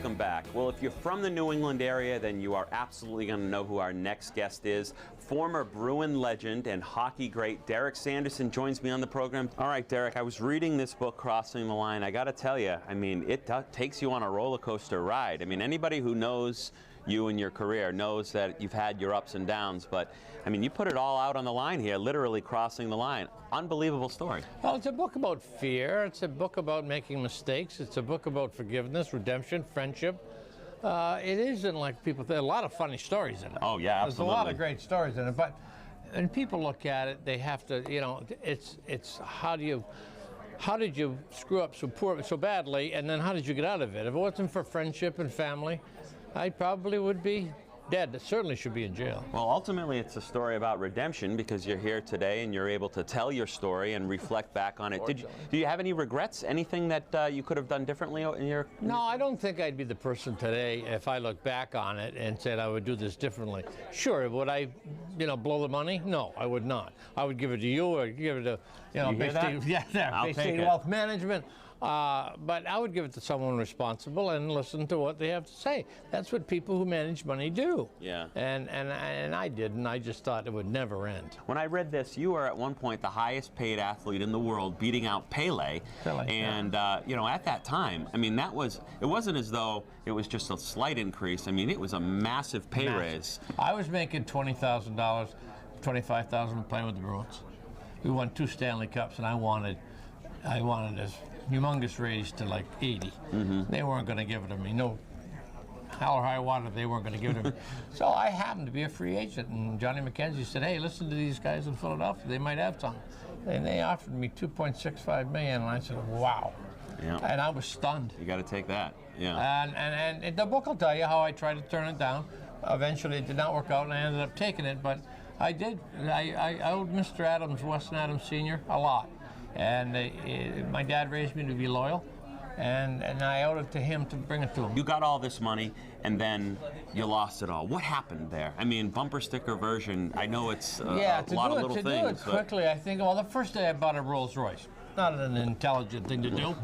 welcome back. Well, if you're from the New England area, then you are absolutely going to know who our next guest is. Former Bruin legend and hockey great Derek Sanderson joins me on the program. All right, Derek, I was reading this book, Crossing the Line. I got to tell you, I mean, it takes you on a roller coaster ride. I mean, anybody who knows you and your career knows that you've had your ups and downs, but I mean, you put it all out on the line here, literally crossing the line. Unbelievable story. Well, it's a book about fear. It's a book about making mistakes. It's a book about forgiveness, redemption, friendship. It isn't like people think. A lot of funny stories in it. Oh yeah, absolutely. There's a lot of great stories in it, but when people look at it, they have to, you know, it's how did you screw up so badly, and then how did you get out of it? If it wasn't for friendship and family, I probably would be dead. It certainly should be in jail. Well, ultimately, it's a story about redemption because you're here today and you're able to tell your story and reflect back on it. Do you have any regrets? Anything that you could have done differently in your? No, I don't think I'd be the person today if I look back on it and said I would do this differently. Sure, would I, blow the money? No, I would not. I would give it to you, or give it to, Bay State Wealth Management. But I would give it to someone responsible and listen to what they have to say. That's what people who manage money do. Yeah. And I didn't. I just thought it would never end. When I read this, you were at one point the highest paid athlete in the world, beating out Pele. And at that time, I mean, it wasn't as though it was just a slight increase. I mean, it was a massive pay raise. I was making $20,000, $25,000 playing with the Bruins. We won 2 Stanley Cups, and I wanted this humongous raise to like 80. Mm-hmm. They weren't going to give it to me. No, hell or high water, they weren't going to give it to me. So I happened to be a free agent, and Johnny McKenzie said, "Hey, listen to these guys in Philadelphia. They might have some." And they offered me $2.65 million, and I said, "Wow." Yeah. And I was stunned. You got to take that. Yeah. And the book will tell you how I tried to turn it down. Eventually, it did not work out, and I ended up taking it. But I did. I owed Mr. Adams, Weston Adams Sr., a lot. And my dad raised me to be loyal, and I owed it to him to bring it to him. You got all this money, and then you lost it all. What happened there? I mean, bumper sticker version, I know it's a lot of little things. To do it quickly, I think, well, the first day I bought a Rolls Royce. Not an intelligent thing to do.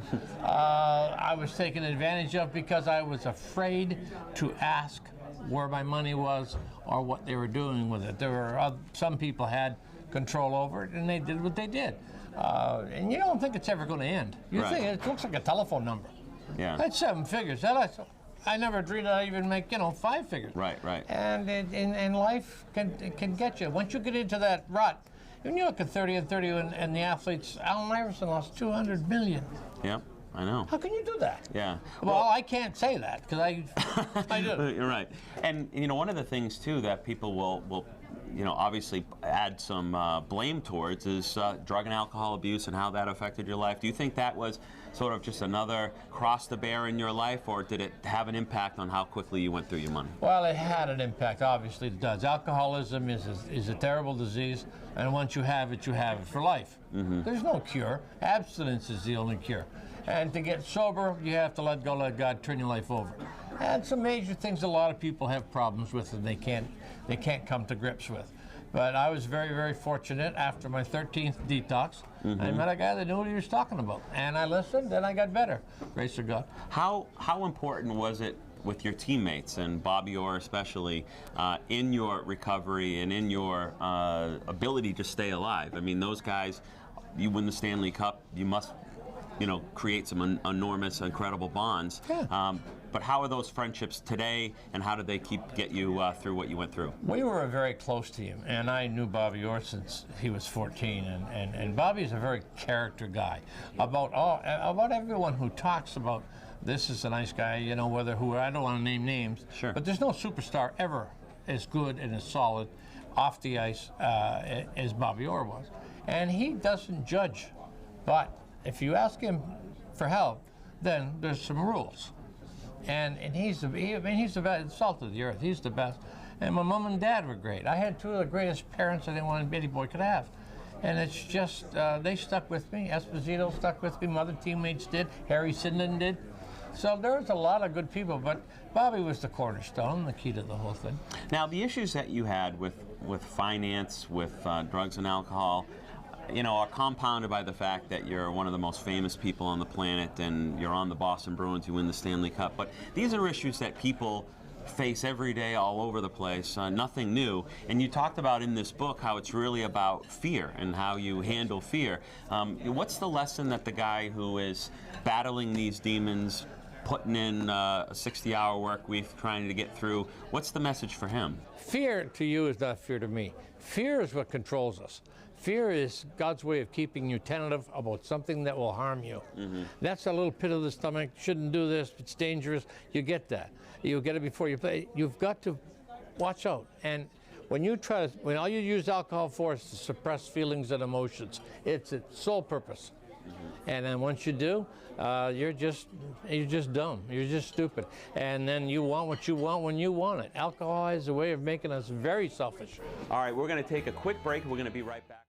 I was taken advantage of because I was afraid to ask where my money was or what they were doing with it. There were some people had control over it, and they did what they did. And you don't think it's ever going to end. You think it looks like a telephone number. Yeah. That's 7 figures. I never dreamed I'd even make 5 figures. Right. And life can get you. Once you get into that rut, when you look at 30 and 30 and the athletes, Allen Iverson lost $200 million. Yep. I know. How can you do that? Yeah. Well, I can't say that because I do. You're right. And one of the things too that people will obviously add some blame towards is drug and alcohol abuse and how that affected your life. Do you think that was sort of just another cross to bear in your life, or did it have an impact on how quickly you went through your money? Well, it had an impact. Obviously, it does. Alcoholism is a terrible disease, and once you have it for life. Mm-hmm. There's no cure. Abstinence is the only cure. And to get sober, you have to let God turn your life over. And some major things a lot of people have problems with and they can't come to grips with. But I was very, very fortunate. After my 13th detox, mm-hmm. I met a guy that knew what he was talking about. And I listened, and I got better. Grace of God. How important was it with your teammates, and Bobby Orr especially, in your recovery and in your ability to stay alive? I mean, those guys, you win the Stanley Cup, you must create some enormous, incredible bonds. Yeah. But how are those friendships today, and how did they get you through what you went through? We were a very close team, and I knew Bobby Orr since he was 14, and Bobby's a very character guy. About everyone who talks about this is a nice guy, I don't want to name names, sure. But there's no superstar ever as good and as solid off the ice as Bobby Orr was. And he doesn't judge, but if you ask him for help, then there's some rules. And he's the best, salt of the earth. He's the best. And my mom and dad were great. I had 2 of the greatest parents that anyone any boy could have. And it's just, they stuck with me. Esposito stuck with me. My other teammates did. Harry Sinden did. So there was a lot of good people, but Bobby was the cornerstone, the key to the whole thing. Now, the issues that you had with finance, with drugs and alcohol, you know, are compounded by the fact that you're one of the most famous people on the planet and you're on the Boston Bruins, you win the Stanley Cup. But these are issues that people face every day all over the place, nothing new. And you talked about in this book how it's really about fear and how you handle fear. What's the lesson that the guy who is battling these demons, putting in a 60-hour work week, trying to get through, what's the message for him? Fear to you is not fear to me. Fear is what controls us. Fear is God's way of keeping you tentative about something that will harm you. That's a little pit of the stomach. Shouldn't do this. It's dangerous. You get that. You get it before you play. You've got to watch out. And when you try to, when all you use alcohol for is to suppress feelings and emotions, it's its sole purpose. And then once you do, you're just dumb. You're just stupid. And then you want what you want when you want it. Alcohol is a way of making us very selfish. All right, we're going to take a quick break. We're going to be right back.